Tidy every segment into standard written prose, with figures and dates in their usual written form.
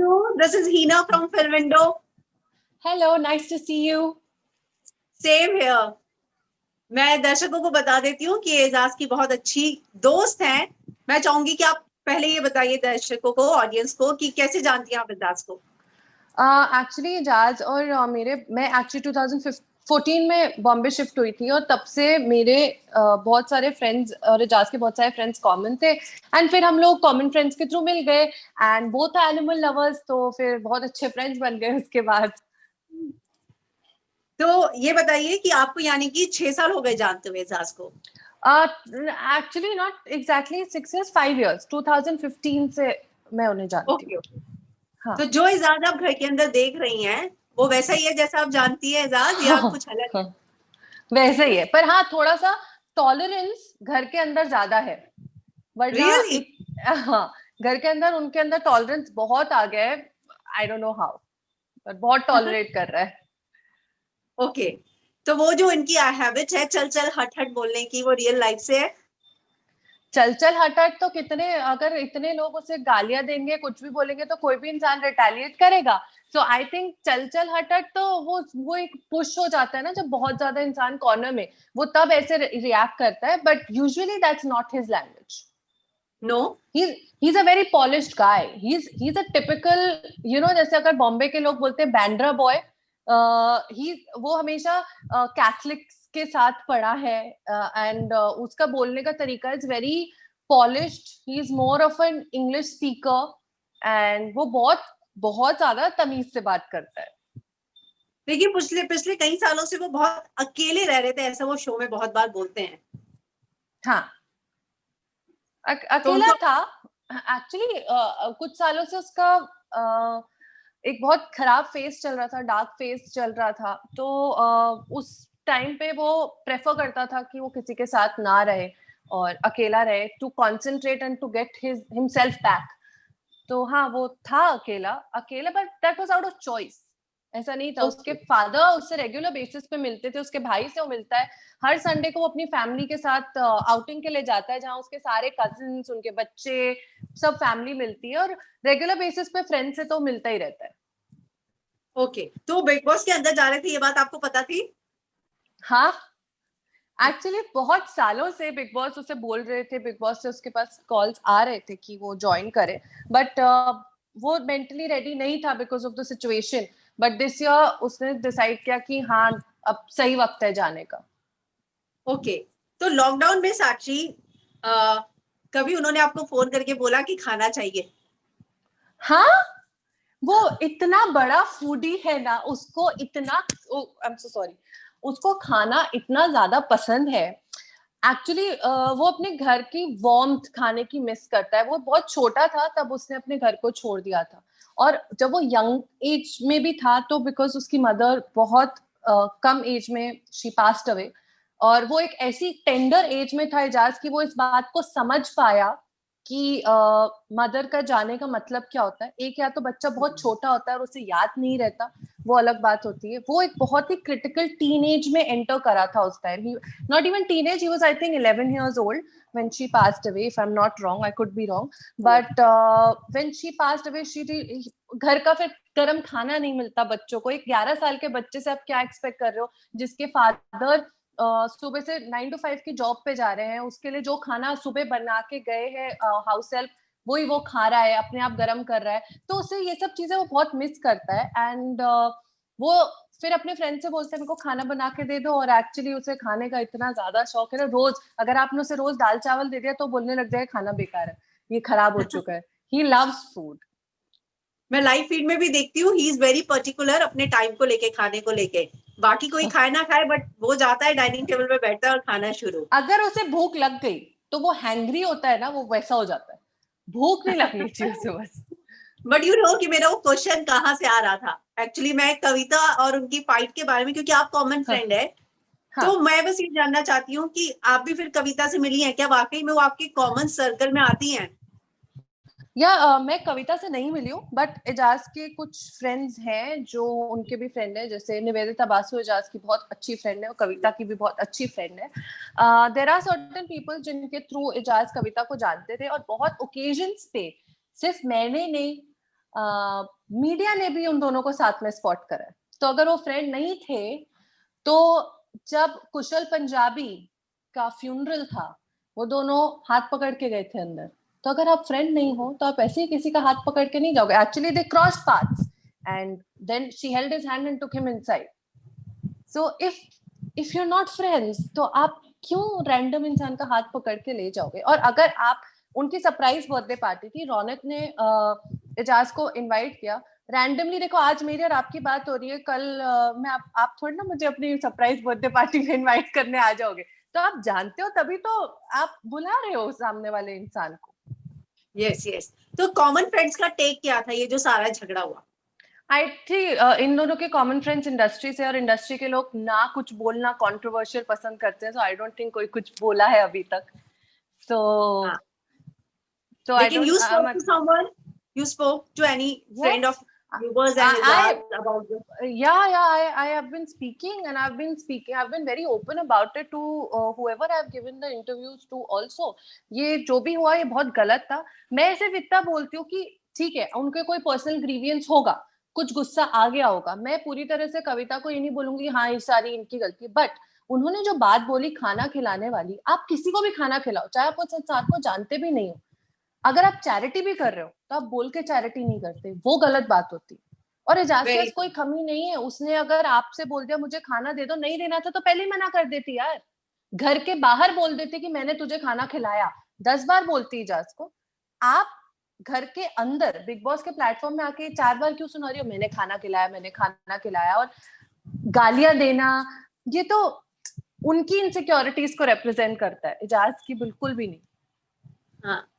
you. This is Hina from Film Window. Hello, nice to see you. Same here. मैं दर्शकों को बता देती हूँ कि एजाज की बहुत अच्छी दोस्त हैं. मैं चाहूंगी कि आप पहले ये बताइए दर्शकों को, ऑडियंस को, कि कैसे जानती हैं आप एजाज को. एक्चुअली एजाज और मैं एक्चुअली 2014 में बॉम्बे शिफ्ट हुई थी और तब से मेरे बहुत सारे फ्रेंड्स और एजाज के बहुत सारे फ्रेंड्स कॉमन थे एंड फिर हम लोग कॉमन फ्रेंड्स के थ्रू मिल गए एंड बोथ एनिमल लवर्स, तो फिर बहुत अच्छे फ्रेंड्स बन गए उसके बाद. तो ये बताइए कि आपको यानी कि 6 साल हो गए जानते हुए एजाज को. Actually not exactly 6 years, 5 years. 2015 से मैं उन्हें जानती हूँ. हाँ. तो जो एजाज आप घर के अंदर देख रही हैं वो वैसा ही है जैसा आप जानती है एजाज, या कुछ अलग है? वैसा ही है, पर हाँ थोड़ा सा टॉलरेंस घर के अंदर ज्यादा है. Really? हाँ, घर के अंदर उनके अंदर टॉलरेंस बहुत आ गया है. आई डोंट नो हाउ, पर बहुत टॉलरेट कर रहा है. ओके. तो वो जो इनकी हैबिट है चल चल हट हट बोलने की, वो रियल लाइफ से है? चल चल हट हट तो कितने, अगर इतने लोग उसे गालियां देंगे, कुछ भी बोलेंगे तो कोई भी इंसान रिटेलिएट करेगा. सो आई थिंक चल चल हट हट तो वो एक पुश हो जाता है ना, जब बहुत ज्यादा इंसान कॉर्नर में, वो तब ऐसे रिएक्ट करता है. But usually that's not his language. No, he's a very polished guy. He's a typical, जैसे अगर बॉम्बे के लोग बोलते हैं बैंड्रा बॉय, वो हमेशा कैथलिक्स के साथ पढ़ा है एंड उसका बोलने का तरीका is very polished. He is more of an English speaker and वो बहुत बहुत ज्यादा तमीज से बात करता है. देखिए पिछले कई सालों से वो बहुत अकेले रह रहे थे, ऐसा वो शो में बहुत बार बोलते हैं. हाँ, अकेला था एक्चुअली. कुछ सालों से उसका एक बहुत खराब फेस चल रहा था, डार्क फेस चल रहा था. तो उस टाइम पे वो प्रेफर करता था कि वो किसी के साथ ना रहे और अकेला रहे, to concentrate and to get himself back. तो हाँ, वो था अकेला, but that was out of choice. ऐसा नहीं था. उसके फादर उससे रेगुलर बेसिस पे मिलते थे, उसके भाई से वो मिलता है. हर संडे को वो अपनी फैमिली के साथ आउटिंग के लिए जाता है, जहाँ उसके सारे कजिन्स, उनके बच्चे, सब फैमिली मिलती है और रेगुलर बेसिस पे फ्रेंड से तो मिलता ही रहता है. ओके. तो बिग बॉस के अंदर जा रहे थे, ये बात आपको पता थी? हाँ, एक्चुअली बहुत सालों से बिग बॉस उसे बोल रहे थे, बिग बॉस से उसके पास कॉल्स आ रहे थे कि वो ज्वाइन करे, बट वो मेंटली रेडी नहीं था because of the situation. But this year उसने डिसाइड किया कि हाँ, अब सही वक्त है जाने का. ओके. तो लॉकडाउन में साक्षी, कभी उन्होंने आपको फोन करके बोला कि खाना चाहिए? हाँ, वो इतना बड़ा फूडी है ना, उसको इतना, आई एम सो सॉरी, उसको खाना इतना ज्यादा पसंद है. एक्चुअली वो अपने घर की वार्मथ खाने की मिस करता है. वो बहुत छोटा था तब उसने अपने घर को छोड़ दिया था, और जब वो यंग एज में भी था तो बिकॉज उसकी मदर बहुत कम एज में शी पास्ड अवे, और वो एक ऐसी टेंडर एज में था एजाज की वो इस बात को समझ पाया कि मदर का जाने का मतलब क्या होता है. एक, या तो बच्चा बहुत छोटा होता है और उसे याद नहीं रहता, वो अलग बात होती है. वो एक बहुत ही क्रिटिकल टीनेज में एंटर करा था उस time. Not even teenage, he was I think 11 years old when she passed away, if I'm not wrong, I could be wrong, but when she passed away, घर का फिर गर्म खाना नहीं मिलता बच्चों को. एक 11 साल के बच्चे से आप क्या एक्सपेक्ट कर रहे हो, जिसके फादर सुबह से 9 to 5 की जॉब पे जा रहे हैं, उसके लिए जो खाना सुबह बना के गए हैं हाउस हेल्प, वही वो खा रहा है, अपने आप गर्म कर रहा है. तो उसे ये सब चीजें वो बहुत मिस करता है. एंड वो फिर अपने फ्रेंड से बोलते हैं मेरे को खाना बना के दे दो, और एक्चुअली उसे खाने का इतना ज्यादा शौक है ना, रोज अगर आपने उसे रोज दाल चावल दे दिया तो बोलने लग जाएगा खाना बेकार है, ये खराब हो चुका है. He loves food. मैं लाइव फीड में भी देखती हूँ, ही इज वेरी पर्टिकुलर अपने टाइम को लेके, खाने को लेके. बाकी कोई खाए ना खाए, बट वो जाता है डाइनिंग टेबल पे बैठता है और खाना शुरू. अगर उसे भूख लग गई तो वो हैंग्री होता है ना, वो वैसा हो जाता है. भूख नहीं लगनी चाहिए उसे बस. बट यू नो कि मेरा वो क्वेश्चन कहाँ से आ रहा था, एक्चुअली मैं कविता और उनकी फाइट के बारे में, क्योंकि आप कॉमन फ्रेंड है. हाँ. तो मैं बस ये जानना चाहती हूँ कि आप भी फिर कविता से मिली हैं क्या? वाकई में वो आपके कॉमन सर्कल में आती हैं? या मैं कविता से नहीं मिली हूँ, बट एजाज के कुछ फ्रेंड्स हैं जो उनके भी फ्रेंड है, जैसे निवेदिता बासु एजाज की बहुत अच्छी फ्रेंड है और कविता की भी बहुत अच्छी फ्रेंड है. देयर आर सर्टेन पीपल जिनके थ्रू एजाज कविता को जानते थे, और बहुत ओकेजन्स पे सिर्फ मैंने नहीं, मीडिया ने भी उन दोनों को साथ में स्पॉट करा है। तो अगर वो फ्रेंड नहीं थे, तो जब कुशल पंजाबी का फ्यूनरल था, वो दोनों हाथ पकड़ के गए थे अंदर। तो अगर आप फ्रेंड नहीं हो तो आप ऐसे ही किसी का हाथ पकड़ के नहीं जाओगे। Actually they cross paths and then she held his hand and took him inside. So if you are not friends, तो आप क्यों रैंडम इंसान का हाथ पकड़ के ले जाओगे? और अगर आप, उनकी सरप्राइज बर्थडे पार्टी थी, रौनक ने एजाज को इनवाइट किया रैंडमली। देखो आज मेरी और आपकी बात हो रही है, कल मैं आप थोड़ी ना मुझे अपनी सरप्राइज बर्थडे पार्टी में इनवाइट करने आ जाओगे। तो आप जानते हो तभी तो आप बुला रहे हो सामने वाले इंसान को। Yes yes. तो कॉमन फ्रेंड्स का टेक क्या था ये जो सारा झगड़ा हुआ? आई थी इन दोनों के कॉमन फ्रेंड्स इंडस्ट्री से, और इंडस्ट्री के लोग ना कुछ बोलना कंट्रोवर्शियल पसंद करते हैं। सो आई डोंट थिंक कोई कुछ बोला है अभी तक। तो हाँ। so I लेकिन don't you spoke to someone, you spoke to any friend yes of yours and I Azaz about this? I have been speaking, and I've been very open about it to whoever I've given the interviews to also. ये जो भी हुआ ये बहुत गलत था। मैं सिर्फ इतना बोलती हूँ कि ठीक है, उनके कोई पर्सनल ग्रीवियंस होगा, कुछ गुस्सा आ गया होगा। मैं पूरी तरह से कविता को ये नहीं बोलूंगी हाँ ये सारी इनकी गलती, बट उन्होंने जो बात बोली खाना खिलाने वाली, आप किसी को भी खाना खिलाओ, चाहे आप उस इंसान को जानते भी नहीं हो। अगर आप चैरिटी भी कर रहे हो तो आप बोल के चैरिटी नहीं करते, वो गलत बात होती। और एजाज के पास कोई कमी नहीं है, उसने अगर आपसे बोल दिया मुझे खाना दे दो, नहीं देना था तो पहले ही मना कर देती यार। घर के बाहर बोल देती कि मैंने तुझे खाना खिलाया, 10 बार बोलती एजाज को। आप घर के अंदर बिग बॉस के प्लेटफॉर्म में आके 4 बार क्यों सुना रही हो मैंने खाना खिलाया, मैंने खाना खिलाया? और गालियां देना, ये तो उनकी इनसिक्योरिटीज को रिप्रेजेंट करता है, एजाज की बिल्कुल भी नहीं। हाँ।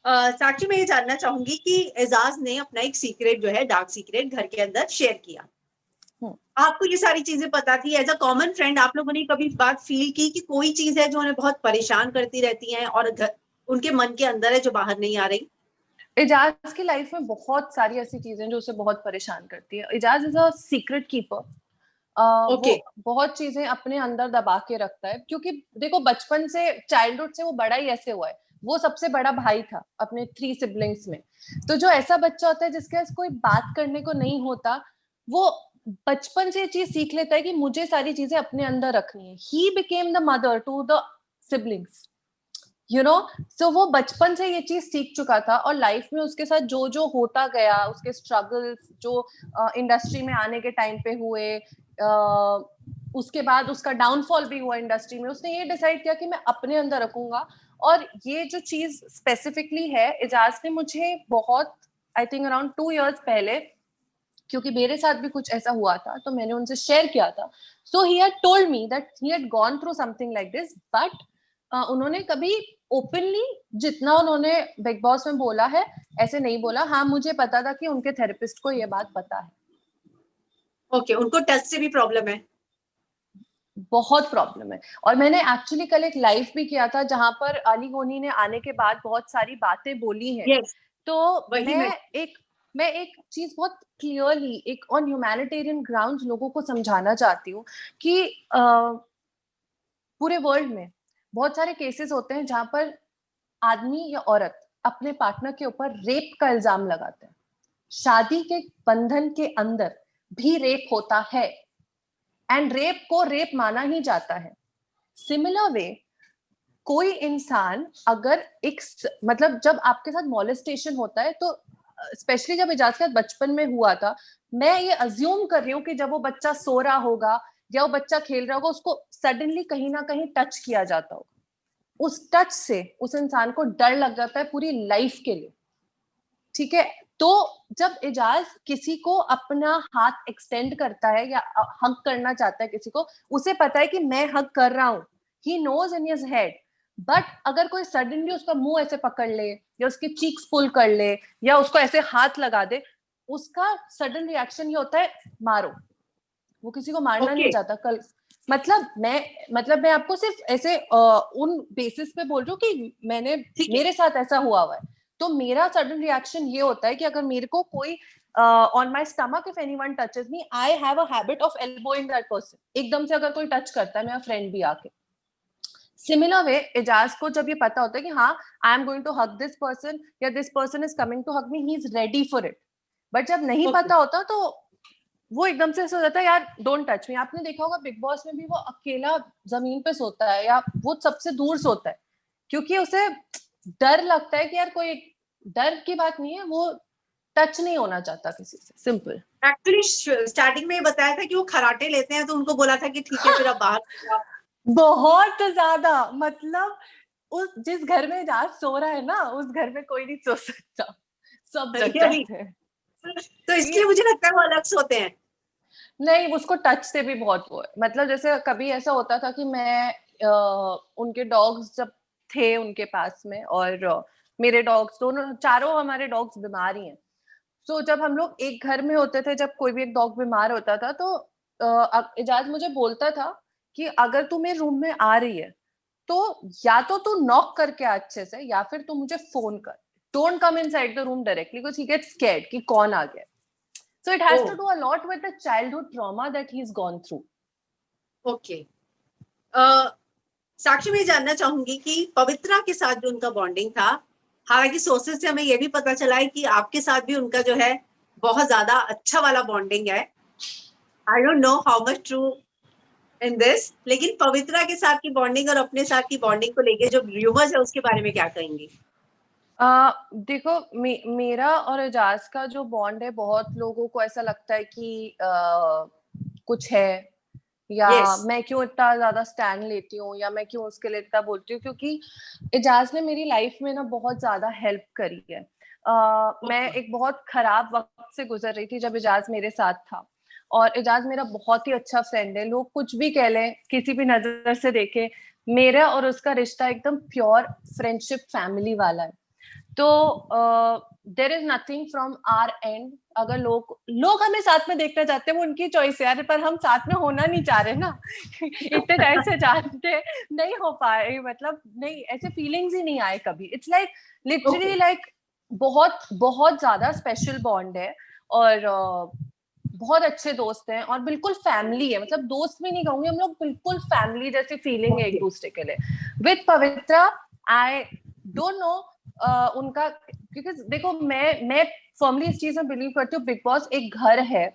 साक्षी, मैं ये जानना चाहूंगी कि एजाज ने अपना एक सीक्रेट जो है, डार्क सीक्रेट, घर के अंदर शेयर किया। आपको ये सारी चीजें पता थी? एज अ कॉमन फ्रेंड आप लोगों ने कभी बात फील की कि कोई चीज है जो उन्हें बहुत परेशान करती रहती है और उनके मन के अंदर है जो बाहर नहीं आ रही? एजाज की लाइफ में बहुत सारी ऐसी चीजें जो उसे बहुत परेशान करती है। Ejaz is a secret keeper. वो बहुत चीजें अपने अंदर दबा के रखता है, क्योंकि देखो बचपन से, चाइल्डहुड से वो बड़ा ही ऐसे हुआ है। वो सबसे बड़ा भाई था अपने 3 सिबलिंग्स में। तो जो ऐसा बच्चा होता है जिसके पास कोई बात करने को नहीं होता, वो बचपन से ये चीज सीख लेता है कि मुझे सारी चीजें अपने अंदर रखनी है। He became the mother to the siblings, you know. So वो बचपन से ये चीज सीख चुका था, और लाइफ में उसके साथ जो जो होता गया, उसके स्ट्रगल्स जो इंडस्ट्री में आने के टाइम पे हुए, उसके बाद उसका डाउनफॉल भी हुआ इंडस्ट्री में, उसने ये डिसाइड किया कि मैं अपने अंदर रखूंगा। और ये जो चीज स्पेसिफिकली है, एजाज ने मुझे बहुत, आई थिंक अराउंड 2 इयर्स पहले, क्योंकि मेरे साथ भी कुछ ऐसा हुआ था तो मैंने उनसे शेयर किया था। So he had told me that he had gone through something like this, but उन्होंने कभी ओपनली, जितना उन्होंने बिग बॉस में बोला है, ऐसे नहीं बोला। हाँ, मुझे पता था कि उनके थेरेपिस्ट को ये बात पता है। ओके, उनको टच से भी प्रॉब्लम है? बहुत प्रॉब्लम है। और मैंने एक्चुअली कल एक लाइव भी किया था जहां पर अली गोनी ने आने के बाद बहुत सारी बातें बोली हैं। yes, तो मैं एक चीज बहुत क्लियरली, एक ऑन ह्यूमैनिटेरियन ग्राउंड्स लोगों को समझाना चाहती हूँ कि पूरे वर्ल्ड में बहुत सारे केसेस होते हैं जहां पर आदमी या औरत अपने पार्टनर के ऊपर रेप का इल्जाम लगाते हैं। शादी के बंधन के अंदर भी रेप होता है, एंड रेप को रेप माना ही जाता है। सिमिलर वे, कोई इंसान अगर एक, मतलब जब आपके साथ मॉलेस्टेशन होता है, तो स्पेशली जब एजाज के साथ बचपन में हुआ था, मैं ये अज्यूम कर रही हूँ कि जब वो बच्चा सो रहा होगा या वो बच्चा खेल रहा होगा, उसको सडनली कहीं ना कहीं टच किया जाता होगा। उस टच से उस इंसान को डर लग जाता है पूरी लाइफ के लिए, ठीक है? तो जब एजाज किसी को अपना हाथ एक्सटेंड करता है या हग करना चाहता है किसी को, उसे पता है कि मैं हग कर रहा हूं, he knows in his head. But अगर कोई सडनली उसका मुंह ऐसे पकड़ ले या उसके चीक्स पुल कर ले या उसको ऐसे हाथ लगा दे, उसका सडन रिएक्शन ये होता है मारो। वो किसी को मारना नहीं चाहता। कल मतलब मैं आपको सिर्फ ऐसे उन बेसिस पे बोल रही हूँ कि मेरे साथ ऐसा हुआ है। तो मेरा सडन रिएक्शन ये होता है कि अगर मेरे को कोई on my stomach, if anyone touches me, I have a habit of elbowing that person. एकदम से अगर कोई टच करता है, मेरा फ्रेंड भी आके। सिमिलर वे, एजाज को जब ये पता होता है कि हाँ, I am going to hug this person या this person is coming to hug me, he is ready for it, but जब नहीं Okay. पता होता तो वो एकदम से ऐसा हो जाता है, यार डोंट टच मी। आपने देखा होगा बिग बॉस में भी वो अकेला जमीन पे सोता है, या वो सबसे दूर सोता है, क्योंकि उसे डर लगता है कि यार कोई, डर की बात नहीं है, वो टच नहीं होना चाहता किसी से, सिंपल। एक्चुअली स्टार्टिंग में ये बताया था कि वो खराटे लेते हैं, तो उनको बोला था कि ठीक है फिर अब बाहर जाओ। बहुत ज्यादा, मतलब उस जिस घर में एजाज सो रहा है ना, उस घर में कोई नहीं सो सकता, सब जग Really? जाते हैं। तो इसलिए मुझे लगता है वो अलग सोते हैं। नहीं, उसको टच से भी बहुत वो है, मतलब जैसे कभी ऐसा होता था कि मैं उनके डॉग्स जब थे उनके पास में, और मेरे डॉग्स दोनों, चारों हमारे डॉग्स बीमार ही हैं, तो जब हम लोग एक घर में होते थे, जब कोई भी एक डॉग बीमार होता था, तो एजाज मुझे बोलता था कि अगर तू मेरे रूम में आ रही है तो या तो तू नॉक करके आ अच्छे से, या फिर तू मुझे फोन कर, don't come inside the room directly, because he gets scared कि कौन आ गया। So it has oh, to do a lot with the childhood trauma that he's gone through. Okay. Sakshi, मैं जानना चाहूंगी कि पवित्रा के साथ जो उनका बॉन्डिंग था, हालांकि सोर्सेज से हमें यह भी पता चला है कि आपके साथ भी उनका जो है बहुत ज्यादा अच्छा वाला बॉन्डिंग है। आई don't know how much true in this, लेकिन पवित्रा के साथ की बॉन्डिंग और अपने साथ की बॉन्डिंग को लेके जो रूमर्स है उसके बारे में क्या कहेंगी? देखो, मेरा और एजाज का जो बॉन्ड है, बहुत लोगों को ऐसा लगता है कि कुछ है, या यस। मैं क्यों इतना ज्यादा स्टैंड लेती हूँ, या मैं क्यों उसके लिए इतना बोलती हूँ, क्योंकि एजाज ने मेरी लाइफ में ना बहुत ज्यादा हेल्प करी है। मैं ओके। एक बहुत खराब वक्त से गुजर रही थी जब एजाज मेरे साथ था, और एजाज मेरा बहुत ही अच्छा फ्रेंड है। लोग कुछ भी कह लें, किसी भी नजर से देखे, मेरा और उसका रिश्ता एकदम प्योर फ्रेंडशिप फैमिली वाला है। तो there is nothing from our end. अगर लोग लोग हमें साथ में देखना चाहते हैं, वो उनकी चॉइस है यार, पर हम साथ में होना नहीं चाह रहे ना। इतने टाइम से जानते, नहीं हो पाए, मतलब नहीं, ऐसे फीलिंग्स ही नहीं आए कभी। इट्स लाइक लिटरली लाइक बहुत बहुत ज्यादा स्पेशल बॉन्ड है, और बहुत अच्छे दोस्त हैं, और बिल्कुल फैमिली है, मतलब दोस्त भी नहीं कहूंगी, हम लोग बिल्कुल फैमिली जैसी फीलिंग है एक दूसरे के लिए। With Pavitra, I don't no उनका, क्योंकि देखो मैं फर्मली इस चीज में बिलीव करती हूँ, बिग बॉस एक घर है,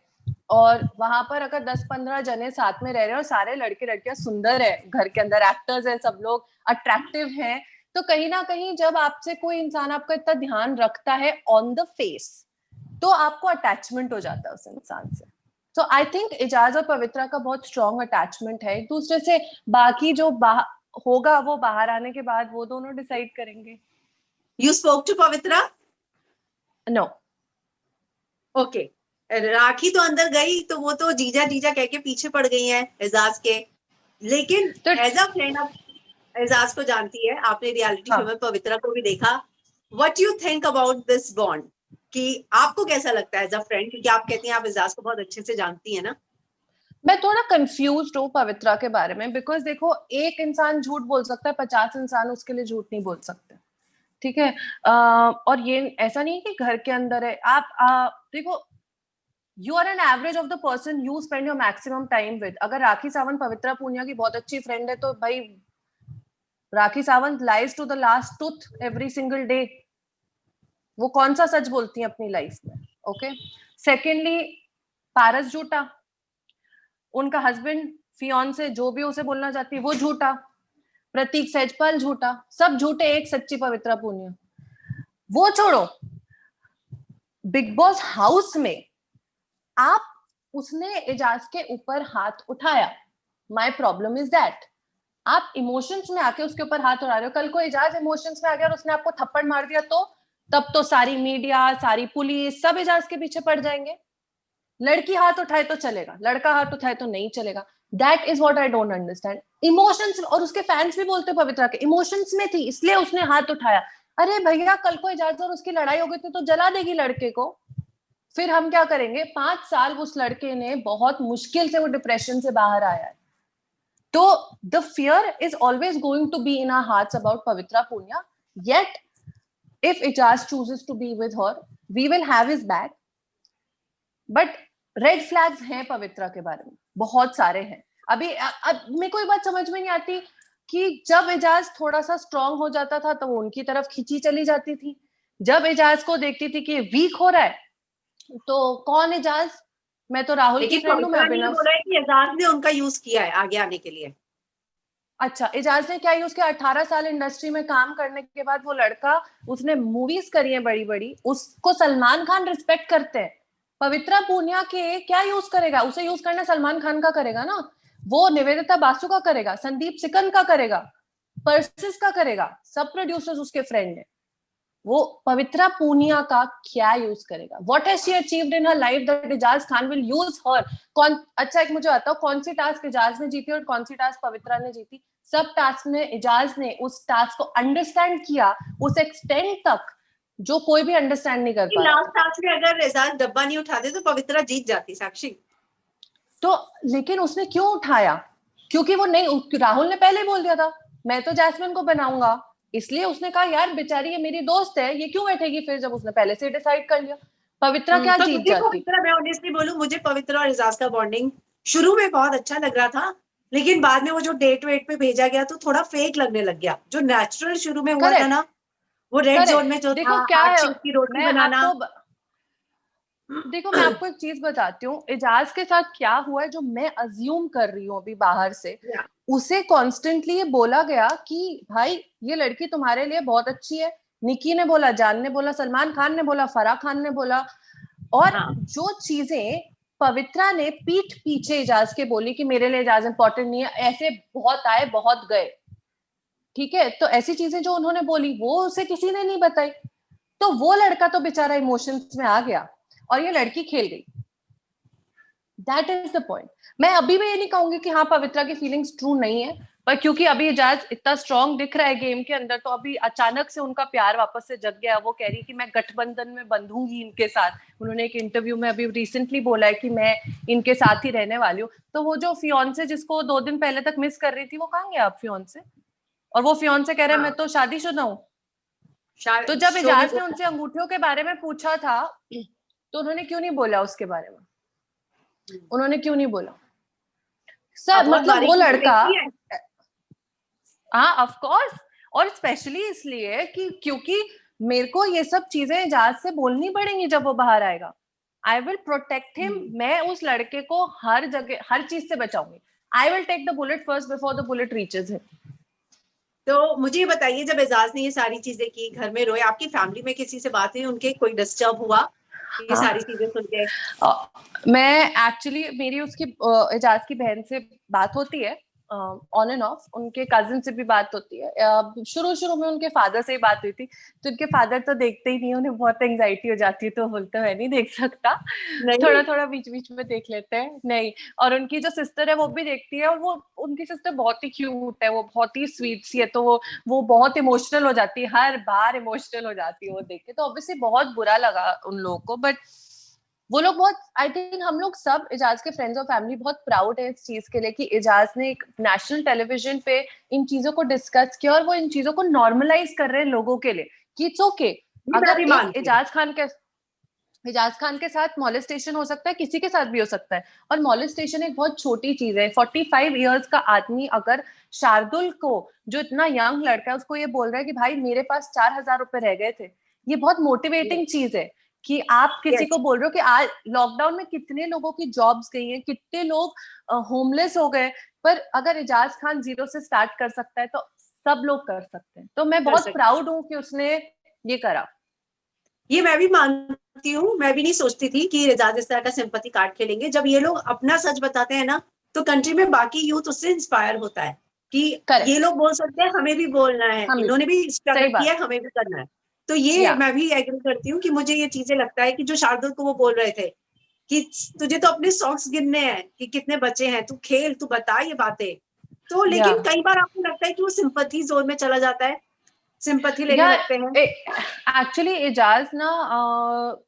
और वहां पर अगर 10-15 जने साथ में रह रहे हैं, और सारे लड़के लड़कियां सुंदर है, घर के अंदर एक्टर्स हैं, सब लोग अट्रैक्टिव हैं, तो कहीं ना कहीं जब आपसे कोई इंसान आपका इतना ध्यान रखता है ऑन द फेस, तो आपको अटैचमेंट हो जाता है उस इंसान से। तो आई थिंक एजाज और पवित्रा का बहुत स्ट्रॉन्ग अटैचमेंट है एक दूसरे से। बाकी जो होगा वो बाहर आने के बाद वो दोनों डिसाइड करेंगे। You spoke to Pavitra? No. Okay. Rakhi तो अंदर गई तो वो तो जीजा जीजा कह के पीछे पड़ गई है एजाज के, लेकिन तो एज अ फ्रेंड आप एजाज को जानती है, आपने रियलिटी शो हाँ, में पवित्रा को भी देखा। What you think about this bond, कि आपको कैसा लगता है एज अ फ्रेंड, क्योंकि आप कहती हैं आप एजाज को बहुत अच्छे से जानती है ना? मैं थोड़ा कंफ्यूज हूँ पवित्रा के बारे में, बिकॉज देखो, एक इंसान झूठ बोल सकता है, 50 इंसान उसके लिए झूठ नहीं बोल सकते, ठीक है। और ये ऐसा नहीं है कि घर के अंदर है, आप देखो, you are an average of the person you spend your maximum time with. अगर राखी सावंत पवित्रा पूनिया की बहुत अच्छी फ्रेंड है, तो भाई Rakhi Sawant lies to the last tooth every single day. वो कौन सा सच बोलती है अपनी लाइफ में? ओके। सेकेंडली, पारस झूठा, उनका हस्बैंड फियांसे जो भी उसे बोलना चाहती है वो झूठा, प्रतीक सहजपाल झूठा, सब झूठे, एक सच्ची पवित्रा पूनिया। वो छोड़ो, बिग बॉस हाउस में आप, उसने एजाज के ऊपर हाथ उठाया, माई प्रॉब्लम इज दैट आप इमोशंस में आके उसके ऊपर हाथ उठा रहे हो। कल को एजाज इमोशंस में आ गया और उसने आपको थप्पड़ मार दिया, तो तब तो सारी मीडिया, सारी पुलिस, सब एजाज के पीछे पड़ जाएंगे। लड़की हाथ उठाए तो चलेगा, लड़का हाथ उठाए तो नहीं चलेगा। That is what I don't understand. Emotions, और उसके फैंस भी बोलते पवित्रा के इमोशंस में थी इसलिए उसने हाथ उठाया। अरे भैया, कल को एजाज और उसकी लड़ाई हो गई थी तो जला देगी लड़के को, फिर हम क्या करेंगे? 5 साल उस लड़के ने बहुत मुश्किल से वो डिप्रेशन से बाहर आया है। तो the fear is always going to be in our hearts about Pavitra Punia, yet if Ijaz chooses to be with her, we will have his back. But red flags हैं पवित्रा के बारे में, बहुत सारे हैं। अभी अब मेरे को एक बात समझ में नहीं आती कि जब एजाज थोड़ा सा स्ट्रांग हो जाता था तो वो उनकी तरफ खींची चली जाती थी, जब एजाज को देखती थी कि वीक हो रहा है तो कौन एजाज? मैं तो राहुल की लेकिन फ्रेंड हूँ, मैं पवित्रा ने ये अभिनव। बोला है कि एजाज ने उनका यूज किया है आगे आने के लिए। अच्छा, एजाज ने क्या यूज किया? 18 साल इंडस्ट्री में काम करने के बाद वो लड़का, उसने मूवीज करी है बड़ी बड़ी, उसको सलमान खान रिस्पेक्ट करते हैं। पवित्रा पूनिया के क्या यूज करेगा? उसे यूज करना सलमान खान का करेगा ना, वो निवेदिता बासु का करेगा, संदीप सिकन का करेगा, पर्सिस का करेगा, सब प्रोड्यूसर्स उसके फ्रेंड है। वो पवित्रा पूनिया का क्या यूज करेगा? What has she achieved in her life that Ijaz Khan will use her? कौन, अच्छा एक मुझे बताओ, कौन सी टास्क इजाज ने जीती और कौन सी टास्क पवित्रा ने जीती? सब टास्क में इजाज ने उस टास्क को अंडरस्टैंड किया उस एक्सटेंट तक जो कोई भी अंडरस्टैंड नहीं कर पा रहा लास्ट था। टास्क में अगर एजाज डब्बा नहीं उठाते तो पवित्रा जीत जाती साक्षी। तो लेकिन उसने क्यों उठाया? क्योंकि वो नहीं, राहुल ने पहले बोल दिया था मैं तो जैस्मिन को बनाऊंगा, इसलिए उसने कहा यार बेचारी ये मेरी दोस्त है, ये क्यों बैठेगी फिर, जब उसने पहले से डिसाइड कर लिया। पवित्रा क्या तो जीत मुझे जाती? पवित्रा, मैं ऑनेस्टली बोलूं, मुझे पवित्रा और एजाज का बॉन्डिंग शुरू में बहुत अच्छा लग रहा था, लेकिन बाद में वो जो डेट वेट पे भेजा गया तो थोड़ा फेक लगने लग गया। जो नेचुरल शुरू में हुआ था करेक्ट, ना, वो रेड जोन में करेक्ट। जो था देखो क्या हार्ट है, शेप की रोटी मैं बनाना। आपको देखो मैं आपको एक चीज बताती हूँ, एजाज के साथ क्या हुआ है जो मैं अज्यूम कर रही हूँ अभी बाहर से। या, उसे कॉन्स्टेंटली ये बोला गया कि भाई ये लड़की तुम्हारे लिए बहुत अच्छी है। निकी ने बोला, जान ने बोला, सलमान खान ने बोला, फराह खान ने बोला। और हाँ, जो चीजें पवित्रा ने पीठ पीछे इजाज के बोली कि मेरे लिए इजाज इंपॉर्टेंट नहीं है, ऐसे बहुत आए बहुत गए, ठीक है, तो ऐसी चीजें जो उन्होंने बोली वो उसे किसी ने नहीं बताई। तो वो लड़का तो बेचारा इमोशंस में आ गया और ये लड़की खेल गई। That is the point. मैं अभी भी ये नहीं कहूंगी कि हाँ पवित्रा की फीलिंग्स ट्रू नहीं है, पर क्योंकि अभी इजाज इतना स्ट्रांग दिख रहा है गेम के अंदर, तो अभी अचानक से उनका प्यार वापस से जग गया। वो कह रही है कि मैं गठबंधन में बंधूंगी इनके साथ। उन्होंने एक इंटरव्यू में अभी रिसेंटली बोला है कि मैं इनके साथ ही रहने वाली हूँ। तो वो जो फियोन्से जिसको 2 दिन पहले तक मिस कर रही थी, वो कहाँ गया अब फियोन्से? और वो फियोन्से कह रहा है मैं हाँ, तो शादीशुदा हूँ। तो जब शो में इजाज ने बोला। उनसे अंगूठियों के बारे में पूछा था, तो उन्होंने क्यों नहीं बोला उसके बारे में? उन्होंने क्यों नहीं बोला? आप सर बहुत मतलब वो बारीकी से लड़का, देखती है। हाँ ऑफ कोर्स, और स्पेशली इसलिए कि क्योंकि मेरे को ये सब चीजें इजाज से बोलनी पड़ेंगी जब वो बाहर आएगा। I will protect him. मैं उस लड़के को हर जगह हर चीज से बचाऊंगी। I will take the bullet first before the bullet reaches him. तो मुझे ये बताइए, जब एजाज ने ये सारी चीजें की, घर में रोए, आपकी फैमिली में किसी से बात हुई, उनके कोई डिस्टर्ब हुआ ये हाँ, सारी चीजें सुन के? मैं एक्चुअली मेरी उसकी एजाज की बहन से बात होती है ऑन एंड ऑफ, उनके कजिन से भी बात होती है। शुरू शुरू में उनके फादर से ही बात हुई थी, तो उनके फादर तो देखते ही नहीं, उन्हें बहुत एंजाइटी हो जाती है, तो बोलते हैं नहीं देख सकता। नहीं। थोड़ा थोड़ा बीच बीच में देख लेते हैं, नहीं। और उनकी जो सिस्टर है वो भी देखती है, और वो उनकी सिस्टर बहुत ही क्यूट है, वो बहुत ही स्वीट सी है, तो वो बहुत इमोशनल हो जाती है, हर बार इमोशनल हो जाती है वो देख के। तो ऑब्वियसली बहुत बुरा लगा उन लोगों को, बट वो लोग बहुत, आई थिंक हम लोग सब इजाज के फ्रेंड्स और फैमिली बहुत प्राउड है इस चीज के लिए कि इजाज ने एक नेशनल टेलीविजन पे इन चीजों को डिस्कस किया और वो इन चीजों को नॉर्मलाइज कर रहे हैं लोगों के लिए कि इट्स ओके। ये मैं अगर भी एक मानती हूँ। इजाज खान के साथ मॉलेस्टेशन हो सकता है, किसी के साथ भी हो सकता है। और मॉलेस्टेशन एक बहुत छोटी चीज है। 45 ईयर्स का आदमी अगर शार्दुल को, जो इतना यंग लड़का है, उसको ये बोल रहा है कि भाई मेरे पास 4,000 रुपए रह गए थे, ये बहुत मोटिवेटिंग चीज है। कि आप किसी को यस। बोल रहे हो कि आज लॉकडाउन में कितने लोगों की जॉब्स गई हैं, कितने लोग होमलेस हो गए, पर अगर इजाज खान जीरो से स्टार्ट कर सकता है तो सब लोग कर सकते हैं। तो मैं कर बहुत सकते। प्राउड हूं कि उसने ये करा। ये मैं भी मानती हूँ, मैं भी नहीं सोचती थी कि एजाज इस तरह का सिंपैथी कार्ड खेलेंगे। जब ये लोग अपना सच बताते हैं ना, तो कंट्री में बाकी यूथ उससे इंस्पायर होता है कि ये करेक्ट। लोग बोल सकते हैं, हमें भी बोलना है, हम, इन्होंने भी सही स्ट्रगल किया बात। है, हमें भी करना है। तो ये या मैं भी एग्री करती हूँ कि मुझे ये चीजें लगता है कि जो शार्दुल को वो बोल रहे थे कि तुझे तो अपने सॉक्स गिनने हैं कि कितने बचे हैं, तू खेल, तू बता ये बातें। तो या लेकिन कई बार आपको लगता है कि वो सिंपैथी जोन में चला जाता है, सिंपैथी लेने या लगते हैं। एक्चुअली एजाज ना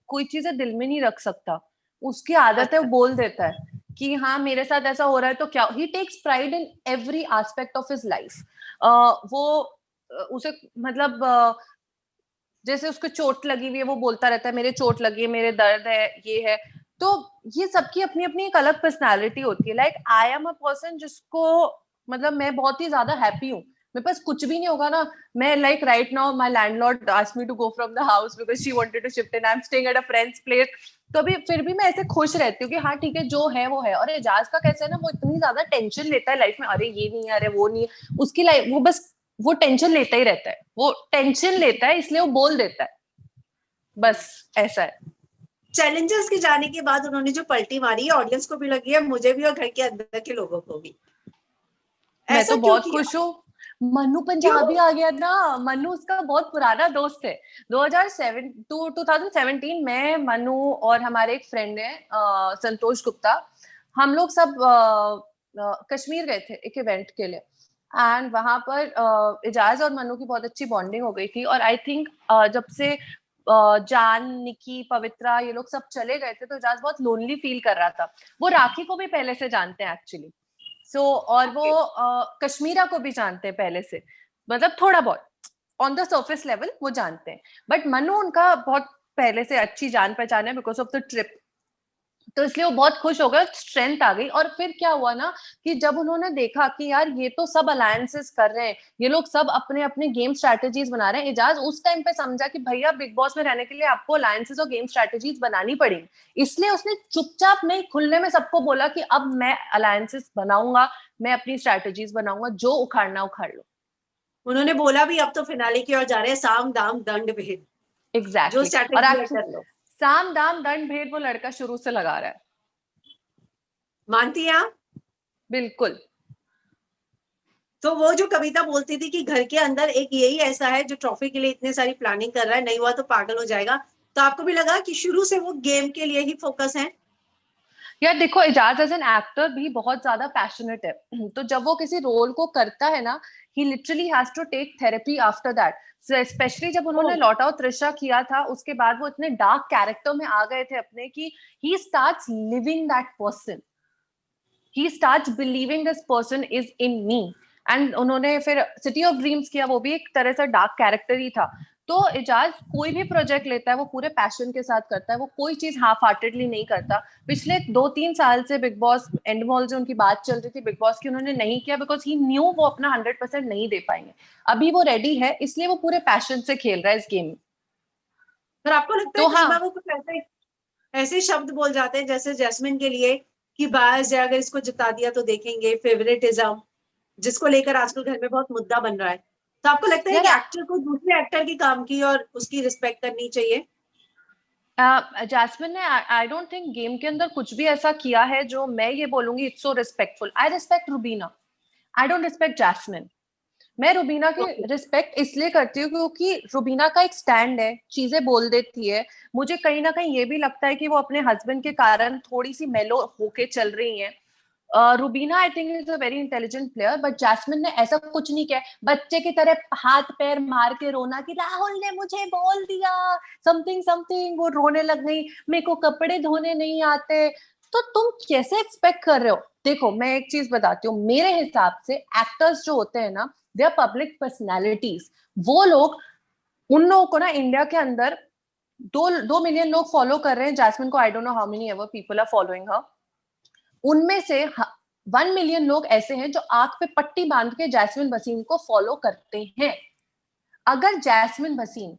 कोई चीजें दिल में नहीं रख सकता। उसकी आदत है, वो अच्छा। बोल देता है कि हाँ मेरे साथ ऐसा हो रहा है तो क्या। He takes pride in every aspect of his life. वो उसे मतलब जैसे उसको चोट लगी हुई है, वो बोलता रहता है मेरे चोट लगी है, मेरे दर्द है, ये है। तो ये सबकी अपनी अपनी एक अलग पर्सनालिटी होती है। Like I am a person जिसको, मतलब मैं बहुत ही ज्यादा हैप्पी हूँ। मेरे पास कुछ भी नहीं होगा ना, मैं like right now my landlord asked me to go from the house because she wanted to shift in, I am staying at a friend's place. तो अभी फिर भी मैं ऐसे खुश रहती हूँ कि हाँ ठीक है जो है वो है। और एजाज का कैसा है ना, वो इतनी ज्यादा टेंशन लेता है लाइफ में, अरे ये नहीं है, अरे वो नहीं है, उसकी लाइफ वो बस वो टेंशन लेता ही रहता है, वो टेंशन लेता है इसलिए वो बोल देता है, बस ऐसा है। चैलेंजर्स के जाने के बाद उन्होंने जो पलटी मारी है, ऑडियंस को भी लगी है, मुझे भी और घर के अंदर के लोगों को भी। मैं ऐसा तो क्यों बहुत किया? खुश हूँ। मन्नू क्यों? पंजाबी आ गया ना। मन्नू उसका बहुत पुराना दोस्त है। 2007 टू 2017 में मन्नू और हमारे एक फ्रेंड है संतोष गुप्ता, हम लोग सब कश्मीर गए थे एक इवेंट के लिए। एंड वहां पर इजाज और मन्नू की बहुत अच्छी बॉन्डिंग हो गई थी। और आई थिंक जब से जान, निकी, पवित्रा ये लोग सब चले गए थे तो इजाज बहुत लोनली फील कर रहा था। वो राखी को भी पहले से जानते हैं एक्चुअली। और वो कश्मीरा को भी जानते हैं पहले से, मतलब थोड़ा बहुत ऑन द सरफेस लेवल वो जानते हैं। बट मनु उनका बहुत पहले से अच्छी जान पहचान है बिकॉज ऑफ द ट्रिप। तो इसलिए वो बहुत खुश हो गए, स्ट्रेंथ आ गई। और फिर क्या हुआ ना कि जब उन्होंने देखा कि यार ये तो सब अलायंसेस कर रहे हैं, ये लोग सब अपने अपने गेम स्ट्रैटेजीज बना रहे हैं, इजाज उस टाइम पे समझा कि भैया बिग बॉस में रहने के लिए आपको अलायंसेस और गेम स्ट्रैटेजीज बनानी पड़ेगी। इसलिए उसने चुपचाप नहीं खुलने में सबको बोला कि अब मैं अलायंसेस बनाऊंगा, मैं अपनी स्ट्रैटेजीज बनाऊंगा, जो उखाड़ना उखाड़ लो। उन्होंने बोला भी अब तो फिनाले की ओर जा रहे हैं, साम दाम दंड भेद, जो एग्जैक्टली और स्ट्रैटेजी है एक्चुअली कर लो। साम दाम दंड भेद वो लड़का शुरू से लगा रहा है। मानती हैं आप? बिल्कुल। तो वो जो कविता बोलती थी कि घर के अंदर एक यही ऐसा है जो ट्रॉफी के लिए इतने सारी प्लानिंग कर रहा है, नहीं हुआ तो पागल हो जाएगा, तो आपको भी लगा कि शुरू से वो गेम के लिए ही फोकस है? यार देखो, इजाज एज एन एक्टर भी बहुत ज्यादा पैशनेट है। तो जब वो किसी रोल को करता है ना, he literally has to take therapy after that. Specially जब उन्होंने लौट आउट त्रिशा किया था, उसके बाद वो इतने डार्क कैरेक्टर में आ गए थे अपने कि he starts living that person, he starts believing this person is in me. And उन्होंने फिर सिटी ऑफ ड्रीम्स किया, वो भी एक तरह से डार्क कैरेक्टर ही था। तो इजाज कोई भी प्रोजेक्ट लेता है वो पूरे पैशन के साथ करता है, वो कोई चीज हाफ हार्टेडली नहीं करता। पिछले 2-3 साल से बिग बॉस एंड मॉल से उनकी बात चल रही थी बिग बॉस की, उन्होंने नहीं किया बिकॉज ही न्यू वो अपना 100% नहीं दे पाएंगे। अभी वो रेडी है इसलिए वो पूरे पैशन से खेल रहा है इस गेम में। पर आपको लगता है तो कई हाँ, बार वो कुछ ऐसे ऐसे शब्द बोल जाते हैं जैसे जैस्मिन के लिए कि बायस है, अगर इसको जिता दिया तो देखेंगे, फेवरेटिज्म, जिसको लेकर आजकल घर में बहुत मुद्दा बन रहा है, तो आपको लगता है यार कि एक्टर को दूसरे एक्टर की काम की और उसकी रिस्पेक्ट करनी चाहिए? जैस्मिन ने, आई डोंट थिंक गेम के अंदर कुछ भी ऐसा किया है जो मैं ये बोलूंगी it's so respectful. I respect Rubina, I don't respect Jasmine. मैं रुबीना की Okay. रिस्पेक्ट इसलिए करती हूँ क्योंकि रुबीना का एक स्टैंड है, चीजें बोल देती है। मुझे कहीं ना कहीं ये भी लगता है कि वो अपने हस्बैंड के कारण थोड़ी सी मेलो होके चल रही हैं। Rubina I think is a very intelligent player, but Jasmine ने ऐसा कुछ नहीं किया बच्चे की तरह हाथ पैर मार के रोना कि राहुल ने मुझे बोल दिया समथिंग समथिंग, वो रोने लग गई, मेरे को कपड़े धोने नहीं आते। तो तुम कैसे एक्सपेक्ट कर रहे हो? देखो मैं एक चीज बताती हूँ, मेरे हिसाब से एक्टर्स जो होते हैं ना, दे आर पब्लिक पर्सनैलिटीज। वो लोग, उन लोगों को ना इंडिया के अंदर 2 मिलियन लोग फॉलो कर रहे हैं जैस्मिन को। I don't know how many ever people are following her. उनमें से 1 मिलियन लोग ऐसे हैं जो आंख पे पट्टी बांध के जैस्मिन भसीन को फॉलो करते हैं। अगर जैस्मिन भसीन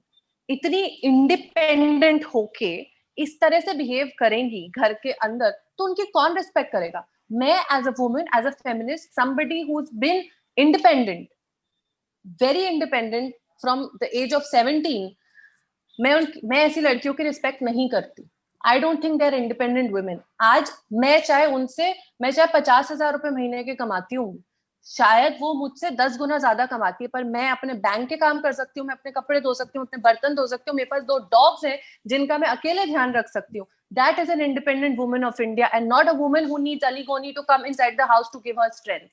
इतनी इंडिपेंडेंट होके इस तरह से बिहेव करेंगी घर के अंदर, तो उनकी कौन रिस्पेक्ट करेगा? मैं as a women, as a feminist, somebody who is been independent, very independent from the age of 17, मैं ऐसी लड़कियों की रिस्पेक्ट नहीं करती। I don't think they are independent women. आज मैं चाहे 50,000 रुपए महीने के कमाती हूँ, शायद वो मुझसे 10 गुना ज्यादा कमाती है, पर मैं अपने बैंक के काम कर सकती हूँ, मैं अपने कपड़े धो सकती हूँ, अपने बर्तन धो सकती हूँ, मेरे पास 2 डॉग्स हैं जिनका मैं अकेले ध्यान रख सकती हूँ। That is an independent woman of India and not a woman who needs Ali Goni to come inside the house to give her strength.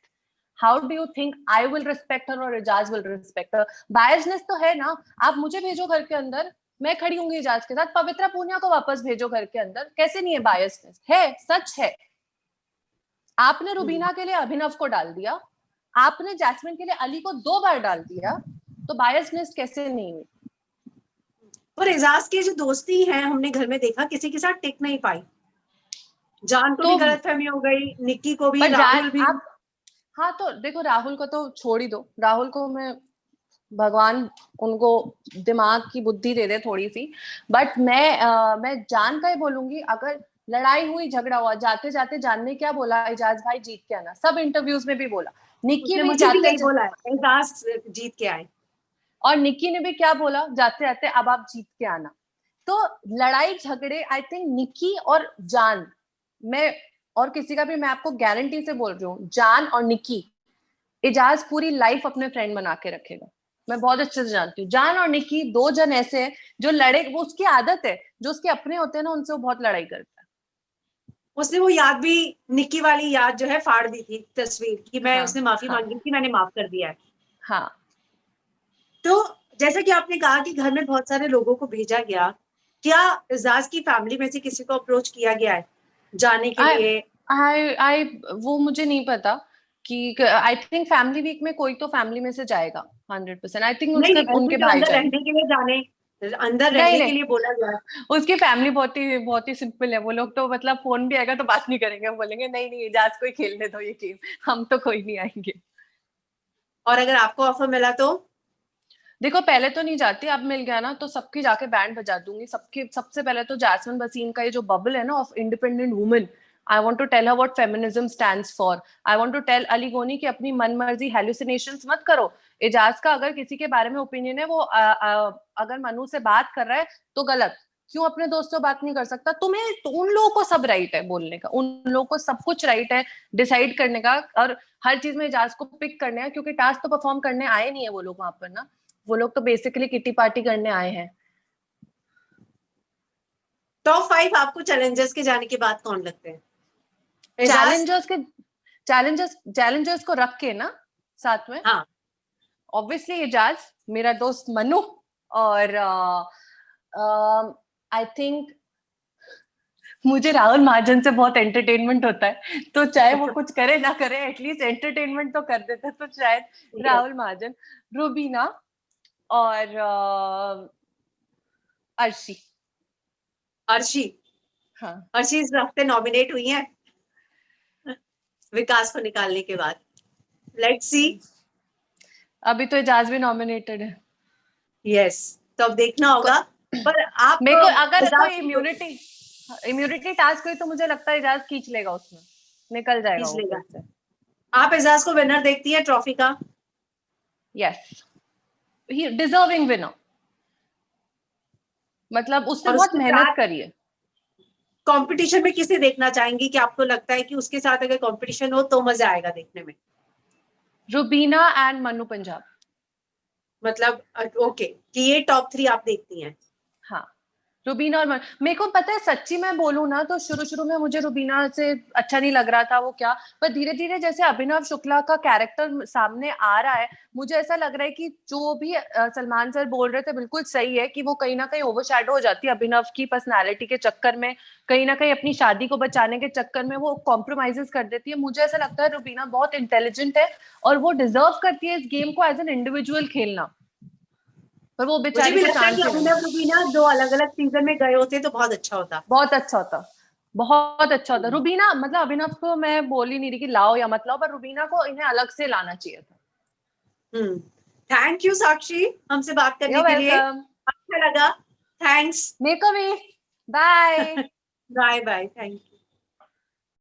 How do you think I will respect her और Ijaz will respect her? Biasness तो है ना। आप मुझे भेजो घर के अंदर, मैं खड़ी हूँ इजाज के साथ, पवित्रा पूनिया को वापस भेजो घर के अंदर, कैसे नहीं है? बायसनेस है, सच है। आपने रुबीना के लिए अभिनव को डाल दिया, आपने जैस्मिन के लिए अली को 2 बार डाल दिया, तो बायसनेस कैसे नहीं हुई? और एजाज की जो दोस्ती है हमने घर में देखा किसी के साथ टिक नहीं पाई। जान को भी तो गलतफहमी हो गई, निक्की को भी, पर जान राहुल भी। आप, हाँ तो देखो राहुल को तो छोड़ ही दो, राहुल को मैं भगवान उनको दिमाग की बुद्धि दे दे थोड़ी सी। बट मैं जान का ही बोलूंगी, अगर लड़ाई हुई झगड़ा हुआ, जाते जाते जान ने क्या बोला, एजाज भाई जीत के आना, सब इंटरव्यूज में भी बोला। निक्की उसने भी मुझे भी जाते यही बोला है, एजाज जीत के आए। और निक्की ने भी क्या बोला, जाते जाते अब आप जीत के आना। तो लड़ाई झगड़े, आई थिंक निक्की और जान, मैं और किसी का भी मैं आपको गारंटी से बोल रही हूँ, जान और निक्की एजाज पूरी लाइफ अपने फ्रेंड बना के रखेगा। मैं बहुत अच्छे से जानती हूँ, जान और निक्की 2 जन ऐसे हैं जो लड़े, वो उसकी आदत है, जो उसके अपने होते हैं ना उनसे वो बहुत लड़ाई करता है। उसने वो याद भी, निक्की वाली याद जो है फाड़ दी थी तस्वीर की, मैं हाँ उसने माफी हाँ मांगी थी, मैंने माफ कर दिया है। हाँ। तो जैसा कि आपने कहा कि घर में बहुत सारे लोगों को भेजा गया, क्या एजाज की फैमिली में से किसी को अप्रोच किया गया है जाने के आई लिए? आई वो मुझे नहीं पता कि, आई थिंक फैमिली वीक में कोई तो फैमिली में से जाएगा 100%। आई थिंक नहीं उसके नहीं, ऐसे उनके जो भाई अंदर जाएंगे। रहने के लिए जाने, अंदर नहीं रहने के नहीं, लिए बोला गया है। उसकी फैमिली बहुत ही सिंपल है। वो लोग तो मतलब फोन भी आएगा तो बात नहीं करेंगे, वो बोलेंगे नहीं नहीं एजाज को ही खेलने दो ये गेम, हम तो कोई नहीं आएंगे। और अगर आपको ऑफर मिला तो? देखो पहले तो नहीं जाती, अब मिल गया ना तो सबकी जाके बैंड बजा दूंगी सबके। सबसे पहले तो जैस्मिन वसीम का ये जो बबल है ना of independent women, I want to tell her what feminism stands for. I want to tell Ali Goni कि अपनी मन मर्जी हेलुसिनेशंस मत करो। एजाज का अगर किसी के बारे में ओपिनियन है, वो अगर मनु से बात कर रहा है तो गलत, क्यों अपने दोस्त से बात नहीं कर सकता? तुम्हें तो उन लोगों को सब राइट है बोलने का, उन लोगों को सब कुछ राइट है डिसाइड करने का, और हर चीज में एजाज को पिक करने का, क्योंकि टास्क तो परफॉर्म करने आए नहीं है वो लोग वहां पर ना, वो लोग तो बेसिकली किटी पार्टी करने आए हैं। टॉप 5 आपको चैलेंजर्स के जाने के बाद कौन लगते हैं? एजाज? चैलेंजर्स को रख के ना साथ में, हाँ। ऑब्वियसली एजाज, मेरा दोस्त मनु, और आई थिंक मुझे राहुल महाजन से बहुत एंटरटेनमेंट होता है, तो चाहे वो कुछ करे ना करे एटलीस्ट एंटरटेनमेंट तो कर देता, तो शायद राहुल महाजन, रूबीना और अर्शी। अर्शी? हाँ। अर्शी इस हफ्ते नॉमिनेट हुई है विकास को निकालने के बाद। Let's see. अभी तो एजाज भी नॉमिनेटेड है। यस, तो अब देखना होगा। पर आप मेरे को अगर कोई एजाज को इम्यूनिटी टास्क हुई तो मुझे लगता है एजाज खींच लेगा, उसमें निकल जाएगा खींच वो लेगा। फिर से। आप एजाज को विनर देखती है ट्रॉफी का? यस, ही डिजर्विंग विनर, मतलब उसने और बहुत उसके मेहनत साथ करी है। कंपटीशन में किसे देखना चाहेंगी कि आपको लगता है कि उसके साथ अगर कंपटीशन हो तो मजा आएगा देखने में? रुबीना एंड मनु पंजाब। मतलब ओके, कि ये टॉप 3 आप देखती हैं? हाँ, रुबीना और मेरे को पता है, सच्ची मैं बोलूं ना तो शुरू शुरू में मुझे रुबीना से अच्छा नहीं लग रहा था वो क्या, पर धीरे धीरे जैसे अभिनव शुक्ला का कैरेक्टर सामने आ रहा है, मुझे ऐसा लग रहा है कि जो भी सलमान सर बोल रहे थे बिल्कुल सही है, कि वो कहीं ना कहीं ओवरशैडो हो जाती है अभिनव की पर्सनैलिटी के चक्कर में, कहीं ना कहीं अपनी शादी को बचाने के चक्कर में वो कॉम्प्रोमाइजेस कर देती है। मुझे ऐसा लगता है रुबीना बहुत इंटेलिजेंट है और वो डिजर्व करती है इस गेम को एज एन इंडिविजुअल खेलना, पर वो मुझे बेचारी भी को लगता है कि चांस ही नहीं अभिनव मिला। रूबीना 2 अलग अलग सीजन में गए होते तो बहुत अच्छा होता। बहुत अच्छा होता, बहुत अच्छा होता। रुबीना मतलब अभिनव को मैं बोल ही नहीं रही कि लाओ या मत लाओ, पर रुबीना को इन्हें अलग से लाना चाहिए था। थैंक यू साक्षी, हमसे बात करने यू के लिए वेलकम। अच्छा लगा। थैंक्स। मेरे को भी। Bye. Bye bye, thank you.